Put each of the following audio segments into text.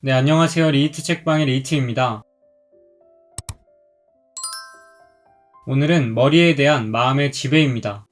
네, 안녕하세요. 리히트 책방의 리히트입니다. 오늘은 머리에 대한 마음의 지배입니다.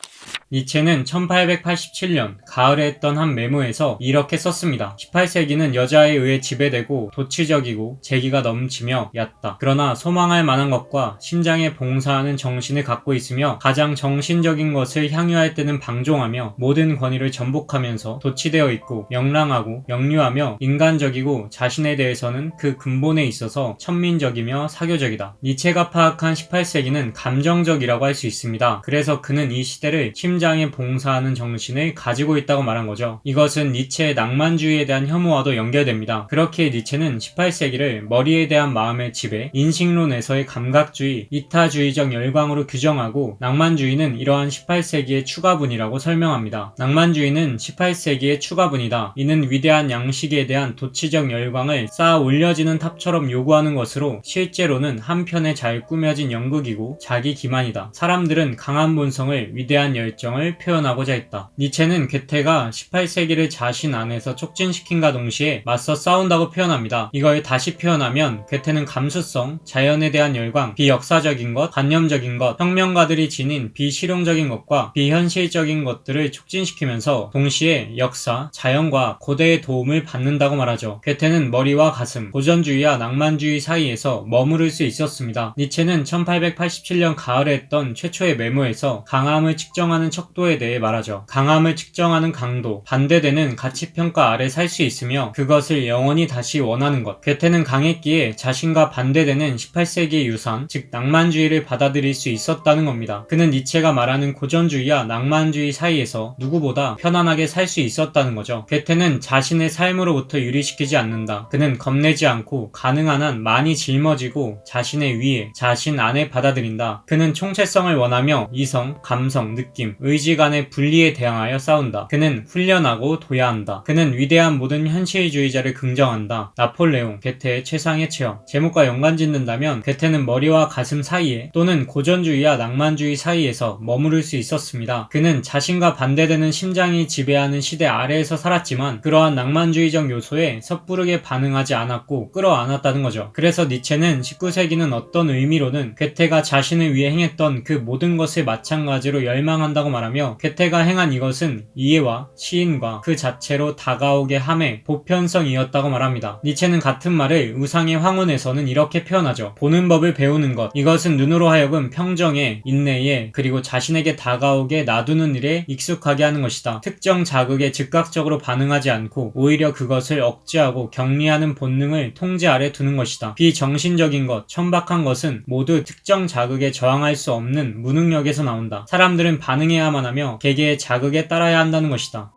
니체는 1887년 가을에 했던 한 메모에서 이렇게 썼습니다. 18세기는 여자에 의해 지배되고 도취적이고 재기가 넘치며 얕다. 그러나 소망할 만한 것과 심장에 봉사하는 정신을 갖고 있으며 가장 정신적인 것을 향유할 때는 방종하며 모든 권위를 전복하면서 도취되어 있고 명랑하고 역류하며 인간적이고 자신에 대해서는 그 근본에 있어서 천민적이며 사교적이다. 니체가 파악한 18세기는 감정적이라고 할 수 있습니다. 그래서 그는 이 시대를 심장에 봉사하는 정신을 가지고 있다고 말한 거죠. 이것은 니체의 낭만주의에 대한 혐오와도 연결됩니다. 그렇기에 니체는 18세기를 머리에 대한 마음의 지배, 인식론에서의 감각주의, 이타주의적 열광으로 규정하고 낭만주의는 이러한 18세기의 추가분이라고 설명합니다. 낭만주의는 18세기의 추가분이다. 이는 위대한 양식에 대한 도취적 열광을 쌓아 올려지는 탑처럼 요구하는 것으로 실제로는 한편의 잘 꾸며진 연극이고 자기 기만이다. 사람들은 강한 본성을 위대한 열정을 표현하고자 했다. 니체는 괴테가 18세기를 자신 안에서 촉진시킨과 동시에 맞서 싸운다고 표현합니다. 이걸 다시 표현하면 괴테는 감수성, 자연에 대한 열광, 비역사적인 것, 관념적인 것, 혁명가들이 지닌 비실용적인 것과 비현실적인 것들을 촉진시키면서 동시에 역사, 자연과 고대의 도움을 받는다고 말하죠. 괴테는 머리와 가슴, 고전주의와 낭만주의 사이에서 머무를 수 있었습니다. 니체는 1887년 가을에 했던 최초의 메모에서 강함을 측정하는 척도에 대해 말하죠. 강함을 측정하는 강도, 반대되는 가치평가 아래 살 수 있으며 그것을 영원히 다시 원하는 것. 괴테는 강했기에 자신과 반대되는 18세기의 유산, 즉 낭만주의를 받아들일 수 있었다는 겁니다. 그는 니체가 말하는 고전주의와 낭만주의 사이에서 누구보다 편안하게 살 수 있었다는 거죠. 괴테는 자신의 삶으로부터 유리시키지 않는다. 그는 겁내지 않고 가능한 한 많이 짊어지고 자신의 위에, 자신 안에 받아들인다. 그는 총체성을 원하며 이성, 감성, 느낌, 의지 간의 분리에 대항하여 싸운다. 그는 훈련하고 도야한다. 그는 위대한 모든 현실주의자를 긍정한다. 나폴레옹, 괴테의 최상의 체험. 제목과 연관짓는다면 괴테는 머리와 가슴 사이에 또는 고전주의와 낭만주의 사이에서 머무를 수 있었습니다. 그는 자신과 반대되는 심장이 지배하는 시대 아래에서 살았지만 그러한 낭만주의적 요소에 섣부르게 반응하지 않았고 끌어안았다는 거죠. 그래서 니체는 19세기는 어떤 의미로는 괴테가 자신을 위해 행했던 그 모든 것을 마찬가지로 열망한다고 말하며 괴테가 행한 이것은 이해와 시인과 그 자체로 다가오게 함의 보편성이었다고 말합니다. 니체는 같은 말을 우상의 황혼에서는 이렇게 표현하죠. 보는 법을 배우는 것. 이것은 눈으로 하여금 평정에, 인내에, 그리고 자신에게 다가오게 놔두는 일에 익숙하게 하는 것이다. 특정 자극에 즉각적으로 반응하지 않고 오히려 그것을 억제하고 격리하는 본능을 통제 아래 두는 것이다. 비정신적인 것, 천박한 것은 모두 특정 자극에 저항할 수 없는 무능력에서 나온다. 사람들은 반응해야만 하며 개개의 자극에 따라야 한다는 것이다.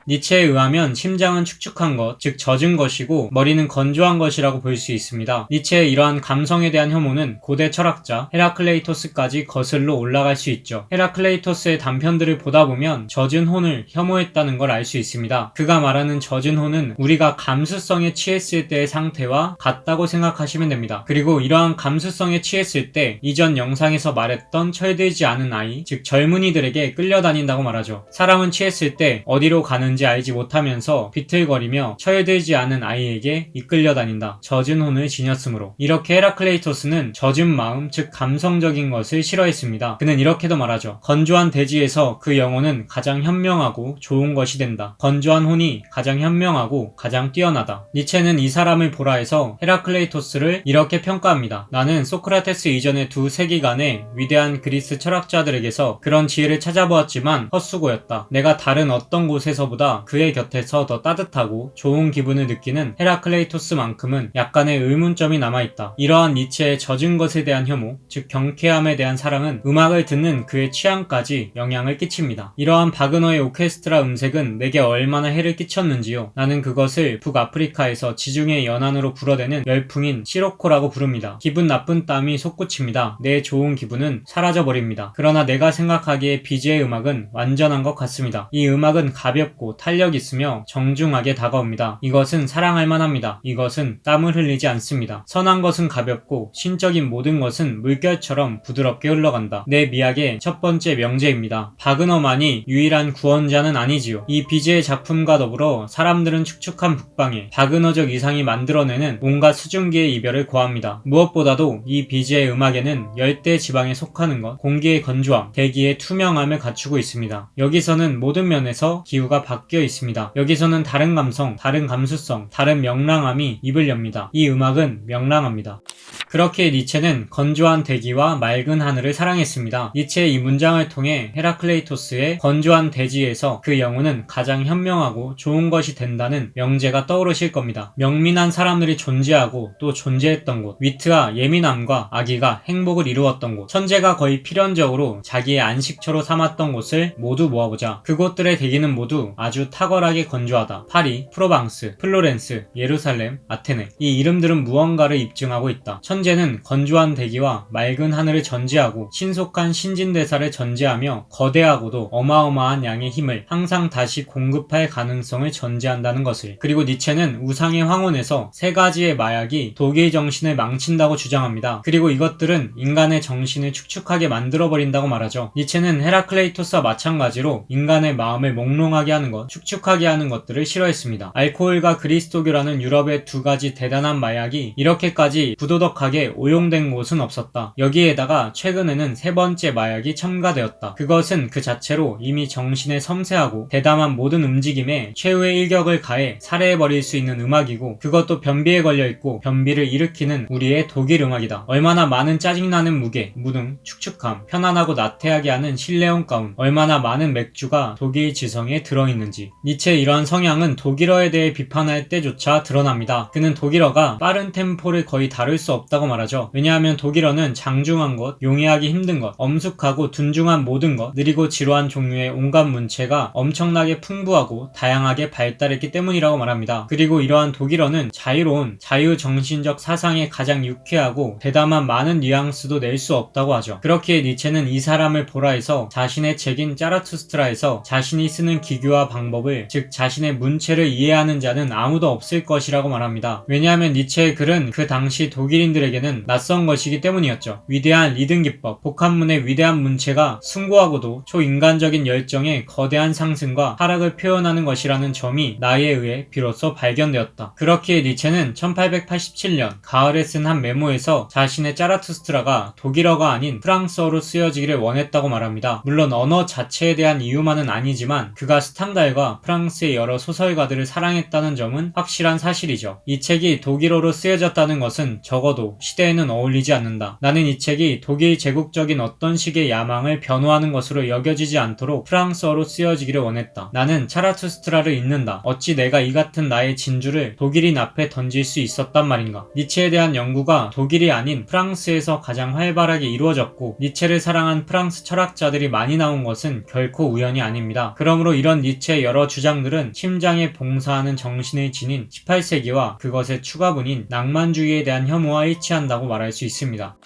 니체에 의하면 심장은 축축한 것, 즉 젖은 것이고 머리는 건조한 것이라고 볼 수 있습니다. 니체의 이러한 감성에 대한 혐오는 고대 철학자 헤라클레이토스까지 거슬러 올라갈 수 있죠. 헤라클레이토스의 단편들을 보다 보면 젖은 혼을 혐오했다는 걸 알 수 있습니다. 그가 말하는 젖은 혼은 우리가 감수성에 취했을 때의 상태와 같다고 생각하시면 됩니다. 그리고 이러한 감수성에 취했을 때 이전 영상에서 말했던 철들지 않은 아이, 즉 젊은이들에게 끌려다닌다고 말하죠. 사람은 취했을 때 어디로 가는지 알지 못하면서 비틀거리며 철들지 않은 아이에게 이끌려 다닌다. 젖은 혼을 지녔으므로. 이렇게 헤라클레이토스는 젖은 마음, 즉 감성적인 것을 싫어했습니다. 그는 이렇게도 말하죠. 건조한 대지에서 그 영혼은 가장 현명하고 좋은 것이 된다. 건조한 혼이 가장 현명하고 가장 뛰어나다. 니체는 이 사람을 보라 해서 헤라클레이토스를 이렇게 평가합니다. 나는 소크라테스 이전의 두 세기간의 위대한 그리스 철학자들에게서 그런 지혜를 찾아보았지만 헛수고였다. 내가 다른 어떤 곳에서보다 그의 곁에서 더 따뜻하고 좋은 기분을 느끼는 헤라클레이토스만큼은 약간의 의문점이 남아있다. 이러한 니체의 젖은 것에 대한 혐오, 즉 경쾌함에 대한 사랑은 음악을 듣는 그의 취향까지 영향을 끼칩니다. 이러한 바그너의 오케스트라 음색은 내게 얼마나 해를 끼쳤는지요. 나는 그것을 북아프리카에서 지중해 연안으로 불어대는 열풍인 시로코라고 부릅니다. 기분 나쁜 땀이 솟구칩니다. 내 좋은 기분은 사라져버립니다. 그러나 내가 생각하기에 비지의 음악은 완전한 것 같습니다. 이 음악은 가볍고 강하고 탄력 있으며 정중하게 다가옵니다. 이것은 사랑할 만합니다. 이것은 땀을 흘리지 않습니다. 선한 것은 가볍고 신적인 모든 것은 물결처럼 부드럽게 흘러간다. 내 미학의 첫 번째 명제입니다. 바그너만이 유일한 구원자는 아니지요. 이 비즈의 작품과 더불어 사람들은 축축한 북방에 바그너적 이상이 만들어내는 온갖 수증기의 이별을 고합니다. 무엇보다도 이 비즈의 음악에는 열대 지방에 속하는 것, 공기의 건조함, 대기의 투명함을 갖추고 있습니다. 여기서는 모든 면에서 기후가 바뀌어 있습니다. 여기서는 다른 감성, 다른 감수성, 다른 명랑함이 입을 엽니다. 이 음악은 명랑합니다. 그렇게 니체는 건조한 대기와 맑은 하늘을 사랑했습니다. 니체의 이 문장을 통해 헤라클레이토스의 건조한 대지에서 그 영혼은 가장 현명하고 좋은 것이 된다는 명제가 떠오르실 겁니다. 명민한 사람들이 존재하고 또 존재했던 곳, 위트와 예민함과 악의가 행복을 이루었던 곳, 천재가 거의 필연적으로 자기의 안식처로 삼았던 곳을 모두 모아보자. 그곳들의 대기는 모두 아주 탁월하게 건조하다. 파리, 프로방스, 플로렌스, 예루살렘, 아테네. 이 이름들은 무언가를 입증하고 있다. 천재는 건조한 대기와 맑은 하늘을 전제하고 신속한 신진대사를 전제하며 거대하고도 어마어마한 양의 힘을 항상 다시 공급할 가능성을 전제한다는 것을. 그리고 니체는 우상의 황혼에서 세 가지의 마약이 독일 정신을 망친다고 주장합니다. 그리고 이것들은 인간의 정신을 축축하게 만들어버린다고 말하죠. 니체는 헤라클레이토스와 마찬가지로 인간의 마음을 몽롱하게 하는 것, 축축하게 하는 것들을 싫어했습니다. 알코올과 그리스도교라는 유럽의 두 가지 대단한 마약이 이렇게까지 부도덕하게 오용된 곳은 없었다. 여기에다가 최근에는 세 번째 마약이 첨가되었다. 그것은 그 자체로 이미 정신에 섬세하고 대담한 모든 움직임에 최후의 일격을 가해 살해해버릴 수 있는 음악이고, 그것도 변비에 걸려있고 변비를 일으키는 우리의 독일 음악이다. 얼마나 많은 짜증나는 무게, 무능, 축축함, 편안하고 나태하게 하는 실내용 가운, 얼마나 많은 맥주가 독일 지성에 들어있는지. 니체의 이러한 성향은 독일어에 대해 비판할 때조차 드러납니다. 그는 독일어가 빠른 템포를 거의 다룰 수 없다고 말하죠. 왜냐하면 독일어는 장중한 것, 용이하기 힘든 것, 엄숙하고 둔중한 모든 것, 느리고 지루한 종류의 온갖 문체가 엄청나게 풍부하고 다양하게 발달했기 때문이라고 말합니다. 그리고 이러한 독일어는 자유로운 자유정신적 사상에 가장 유쾌하고 대담한 많은 뉘앙스도 낼 수 없다고 하죠. 그렇기에 니체는 이 사람을 보라 해서 자신의 책인 짜라투스트라에서 자신이 쓰는 기교와 방법을, 즉 자신의 문체를 이해하는 자는 아무도 없을 것이라고 말합니다. 왜냐하면 니체의 글은 그 당시 독일인들에게는 낯선 것이기 때문이었죠. 위대한 리듬 기법, 복합문의 위대한 문체가 숭고하고도 초인간적인 열정의 거대한 상승과 하락을 표현하는 것이라는 점이 나에 의해 비로소 발견되었다. 그렇기에 니체는 1887년 가을에 쓴 한 메모에서 자신의 짜라투스트라가 독일어가 아닌 프랑스어로 쓰여지기를 원했다고 말합니다. 물론 언어 자체에 대한 이유만은 아니지만 그가 스탕달과 프랑스의 여러 소설가들을 사랑했다는 점은 확실한 사실이죠. 이 책이 독일어로 쓰여졌다는 것은 적어도 시대에는 어울리지 않는다. 나는 이 책이 독일 제국적인 어떤 식의 야망을 변호하는 것으로 여겨지지 않도록 프랑스어로 쓰여지기를 원했다. 나는 차라투스트라를 읽는다. 어찌 내가 이 같은 나의 진주를 독일인 앞에 던질 수 있었단 말인가. 니체에 대한 연구가 독일이 아닌 프랑스에서 가장 활발하게 이루어졌고, 니체를 사랑한 프랑스 철학자들이 많이 나온 것은 결코 우연이 아닙니다. 그러므로 이런 니체의 여러 주장들은 심장에 봉사하는 정신을 지닌 18세기와 그것의 추가분인 낭만주의에 대한 혐오와 일치한다고 말할 수 있습니다.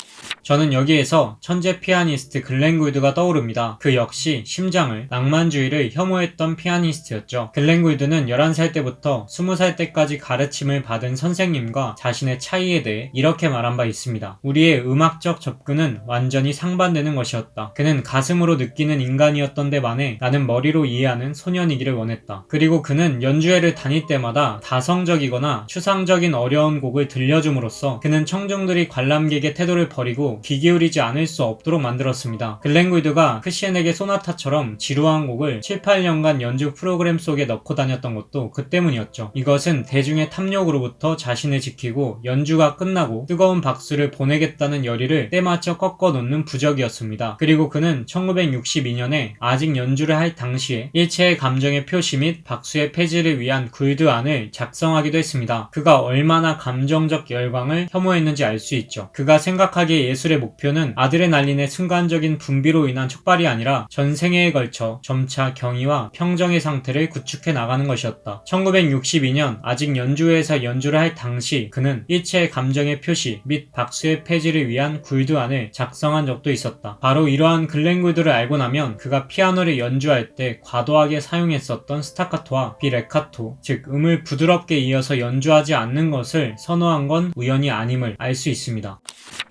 저는 여기에서 천재 피아니스트 글렌 굴드가 떠오릅니다. 그 역시 심장을, 낭만주의를 혐오했던 피아니스트였죠. 글렌 굴드는 11살 때부터 20살 때까지 가르침을 받은 선생님과 자신의 차이에 대해 이렇게 말한 바 있습니다. 우리의 음악적 접근은 완전히 상반되는 것이었다. 그는 가슴으로 느끼는 인간이었던 데 반해 나는 머리로 이해하는 소년이기를 원했다. 그리고 그는 연주회를 다닐 때마다 다성적이거나 추상적인 어려운 곡을 들려줌으로써 그는 청중들이 관람객의 태도를 버리고 귀 기울이지 않을 수 없도록 만들었습니다. 글렌 굴드가 크시엔에게 소나타처럼 지루한 곡을 7, 8년간 연주 프로그램 속에 넣고 다녔던 것도 그 때문이었죠. 이것은 대중의 탐욕으로부터 자신을 지키고 연주가 끝나고 뜨거운 박수를 보내겠다는 열의를 때맞춰 꺾어놓는 부적이었습니다. 그리고 그는 1962년에 아직 연주를 할 당시에 일체의 감정의 표시 및 박수의 폐지를 위한 굴드안을 작성하기도 했습니다. 그가 얼마나 감정적 열광을 혐오했는지 알 수 있죠. 그가 생각하기에 예술의 목표는 아드레날린의 순간적인 분비로 인한 촉발이 아니라 전생애에 걸쳐 점차 경의와 평정의 상태를 구축해 나가는 것이었다. 1962년 아직 연주회에서 연주를 할 당시 그는 일체의 감정의 표시 및 박수의 폐지를 위한 굴드안을 작성한 적도 있었다. 바로 이러한 글렌 굴드를 알고 나면 그가 피아노를 연주할 때 과도하게 사용했었던 스타카토와 비레카토, 즉 음을 부드럽게 이어서 연주하지 않는 것을 선호한 건 우연이 아님을 알 수 있습니다.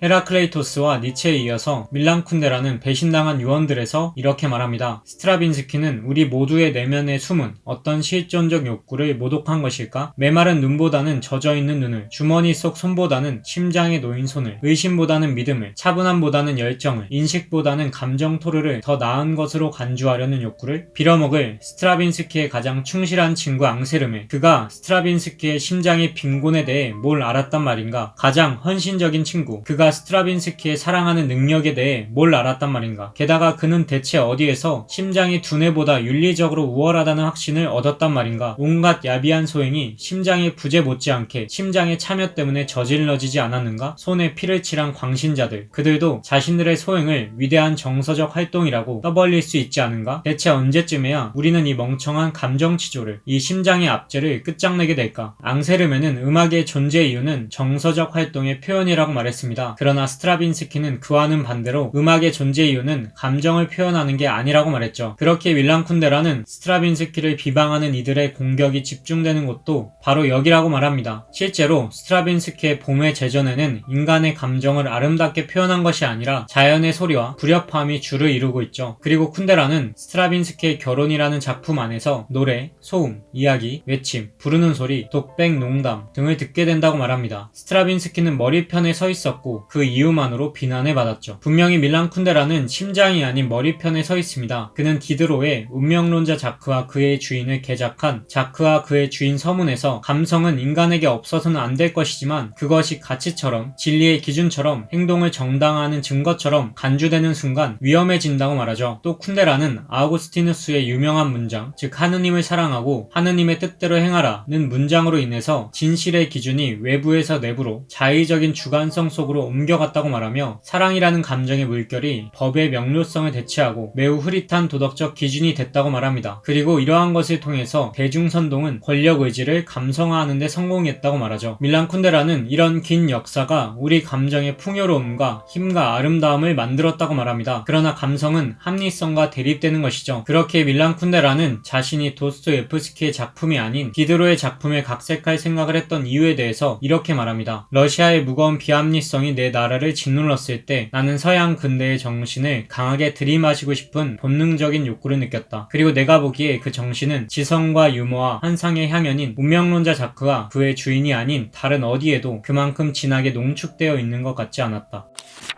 헤라클레이토스와 니체에 이어서 밀란 쿤데라는 배신당한 요원들에서 이렇게 말합니다. 스트라빈스키는 우리 모두의 내면에 숨은 어떤 실존적 욕구를 모독한 것일까? 메마른 눈보다는 젖어있는 눈을, 주머니 속 손보다는 심장에 놓인 손을, 의심보다는 믿음을, 차분함보다는 열정을, 인식보다는 감정 토르를 더 나은 것으로 간주하려는 욕구를 빌어먹을 스트라빈스키의 가장 충실한 친구 앙세르메. 그가 스트라빈스키의 심장의 빈곤에 대해 뭘 알았단 말인가? 가장 헌신적인 친구. 그가 스트라빈스키의 사랑하는 능력에 대해 뭘 알았단 말인가? 게다가 그는 대체 어디에서 심장이 두뇌보다 윤리적으로 우월하다는 확신을 얻었단 말인가? 온갖 야비한 소행이 심장의 부재 못지않게 심장의 참여 때문에 저질러지지 않았는가? 손에 피를 칠한 광신자들, 그들도 자신들의 소행을 위대한 정서적 활동이라고 떠벌릴 수 있지 않은가? 대체 언제쯤에야 우리는 이 멍청한 감정치조를, 이 심장의 압제를 끝장내게 될까? 앙세르메는 음악의 존재 이유는 정서적 활동의 표현이라고 말했습니다. 그러나 스트라빈스키는 그와는 반대로 음악의 존재 이유는 감정을 표현하는 게 아니라고 말했죠. 그렇게 밀란 쿤데라는 스트라빈스키를 비방하는 이들의 공격이 집중되는 곳도 바로 여기라고 말합니다. 실제로 스트라빈스키의 봄의 제전에는 인간의 감정을 아름답게 표현한 것이 아니라 자연의 소리와 불협화음이 주를 이루고 있죠. 그리고 쿤데라는 스트라빈스키의 결혼이라는 작품 안에서 노래, 소음, 이야기, 외침, 부르는 소리, 독백, 농담 등을 듣게 된다고 말합니다. 스트라빈스키는 머리편에 서 있었고 그 이유만으로 비난을 받았죠. 분명히 밀란 쿤데라는 심장이 아닌 머리편에 서 있습니다. 그는 디드로의 운명론자 자크와 그의 주인을 개작한 자크와 그의 주인 서문에서 감성은 인간에게 없어서는 안 될 것이지만 그것이 가치처럼 진리의 기준처럼 행동을 정당화하는 증거처럼 간주되는 순간 위험해진다고 말하죠. 또 쿤데라는 아우구스티누스의 유명한 문장, 즉 하느님을 사랑하고 하느님의 뜻대로 행하라는 문장으로 인해서 진실의 기준이 외부에서 내부로 자의적인 주관성 속으로 옮겨갔다고 말하며 사랑이라는 감정의 물결이 법의 명료성을 대체하고 매우 흐릿한 도덕적 기준이 됐다고 말합니다. 그리고 이러한 것을 통해서 대중선동은 권력 의지를 감성화하는 데 성공했다고 말하죠. 밀란 쿤데라는 이런 긴 역사가 우리 감정의 풍요로움과 힘과 아름다움을 만들었다고 말합니다. 그러나 감성은 합리성과 대립되는 것이죠. 그렇게 밀란 쿤데라는 자신이 도스토예프스키의 작품이 아닌 디드로의 작품에 각색할 생각을 했던 이유에 대해서 이렇게 말합니다. 러시아의 무거운 비합리성이 내 나라를 짓눌렀을 때 나는 서양 근대의 정신을 강하게 들이마시고 싶은 본능적인 욕구를 느꼈다. 그리고 내가 보기에 그 정신은 지성과 유머와 환상의 향연인 운명론자 자크와 그의 주인이 아닌 다른 어디에도 그만큼 진하게 농축되어 있는 것 같지 않았다.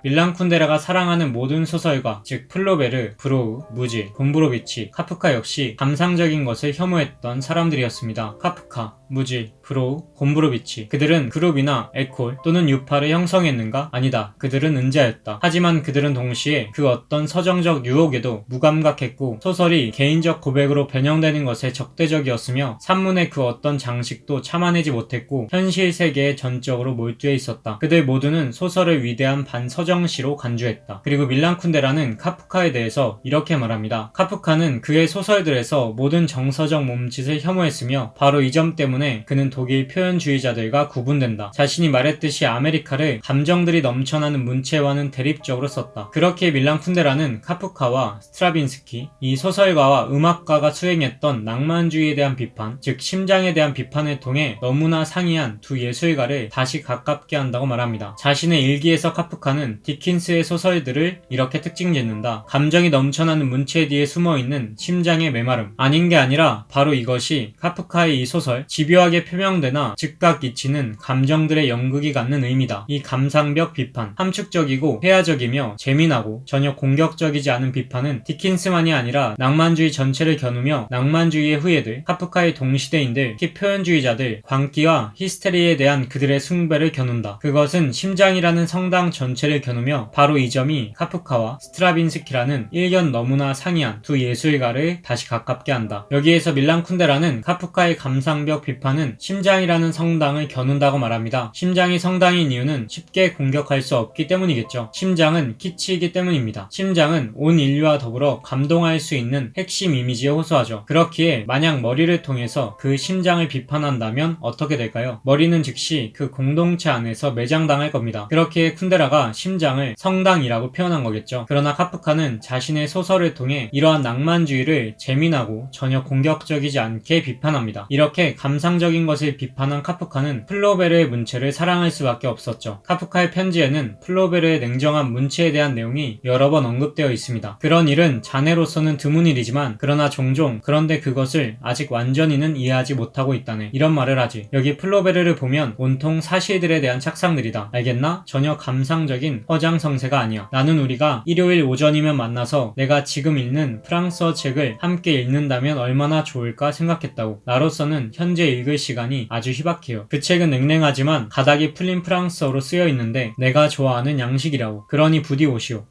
밀란 쿤데라가 사랑하는 모든 소설가, 즉 플로베르, 브로우, 무질, 곰브로비치, 카프카 역시 감상적인 것을 혐오했던 사람들이었습니다. 카프카, 무질, 브로우, 곰브로비치, 그들은 그룹이나 에콜 또는 유파를 형성했는가? 아니다. 그들은 은자였다. 하지만 그들은 동시에 그 어떤 서정적 유혹에도 무감각했고 소설이 개인적 고백으로 변형되는 것에 적대적이었으며 산문의 그 어떤 장식도 참아내지 못했고 현실 세계에 전적으로 몰두해 있었다. 그들 모두는 소설을 위대한 반서정시로 간주했다. 그리고 밀란 쿤데라는 카프카에 대해서 이렇게 말합니다. 카프카는 그의 소설들에서 모든 정서적 몸짓을 혐오했으며 바로 이 점 때문에 그는 독일 표현주의자들과 구분된다. 자신이 말했듯이 아메리카를 감정들이 넘쳐나는 문체와는 대립적으로 썼다. 그렇게 밀란 쿤데라는 카프카와 스트라빈스키, 이 소설가와 음악가가 수행했던 낭만주의에 대한 비판, 즉 심장에 대한 비판을 통해 너무나 상이한 두 예술가를 다시 가깝게 한다고 말합니다. 자신의 일기에서 카프카는 디킨스의 소설들을 이렇게 특징짓는다. 감정이 넘쳐나는 문체 뒤에 숨어있는 심장의 메마름. 아닌 게 아니라 바로 이것이 카프카의 이 소설 집요하게 표명되나 즉각 잊히는 감정들의 연극이 갖는 의미다. 이 감상벽 비판, 함축적이고 회화적이며 재미나고 전혀 공격적이지 않은 비판은 디킨스만이 아니라 낭만주의 전체를 겨누며 낭만주의의 후예들, 카프카의 동시대인들, 특히 표현주의자들, 광기와 히스테리에 대한 그들의 숭배를 겨눈다. 그것은 심장이라는 성당 전체를 겨누며 바로 이 점이 카프카와 스트라빈스키라는 일견 너무나 상이한 두 예술가를 다시 가깝게 한다. 여기에서 밀란 쿤데라는 카프카의 감상벽 비판은 심장이라는 성당을 겨눈다고 말합니다. 심장이 성당인 이유는 쉽게 공격할 수 없기 때문이겠죠. 심장은 키치이기 때문입니다. 심장은 온 인류와 더불어 감동할 수 있는 핵심 이미지에 호소하죠. 그렇기에 만약 머리를 통해서 그 심장을 비판한다면 어떻게 될까요? 머리는 즉시 그 공동체 안에서 매장당할 겁니다. 그렇기에 쿤데라가 심장을 성당이라고 표현한 거겠죠. 그러나 카프카는 자신의 소설을 통해 이러한 낭만주의를 재미나고 전혀 공격적이지 않게 비판합니다. 이렇게 감상적인 것을 비판한 카프카는 플로베르의 문체를 사랑할 수밖에 없었죠. 카프카의 편지에는 플로베르의 냉정한 문체에 대한 내용이 여러 번 언급되어 있습니다. 그런 일은 자네로서는 드문 일이지만 그러나 종종 그런데 그것을 아직 완전히는 이해하지 못하고 있다네. 이런 말을 하지. 여기 플로베르를 보면 온통 사실들에 대한 착상들이다. 알겠나? 전혀 감상적인 허장성세가 아니야. 나는 우리가 일요일 오전이면 만나서 내가 지금 읽는 프랑스어 책을 함께 읽는다면 얼마나 좋을까 생각했다고. 나로서는 현재 읽을 시간이 아주 희박해요. 그 책은 냉랭하지만 가닥이 풀린 프랑스어로 쓰여 있는데 내가 좋아하는 양식이라고. 그러니 부디 오시오.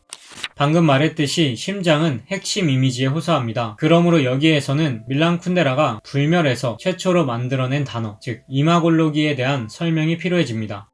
방금 말했듯이 심장은 핵심 이미지에 호소합니다. 그러므로 여기에서는 밀란 쿤데라가 불멸에서 최초로 만들어낸 단어, 즉 이마골로기에 대한 설명이 필요해집니다.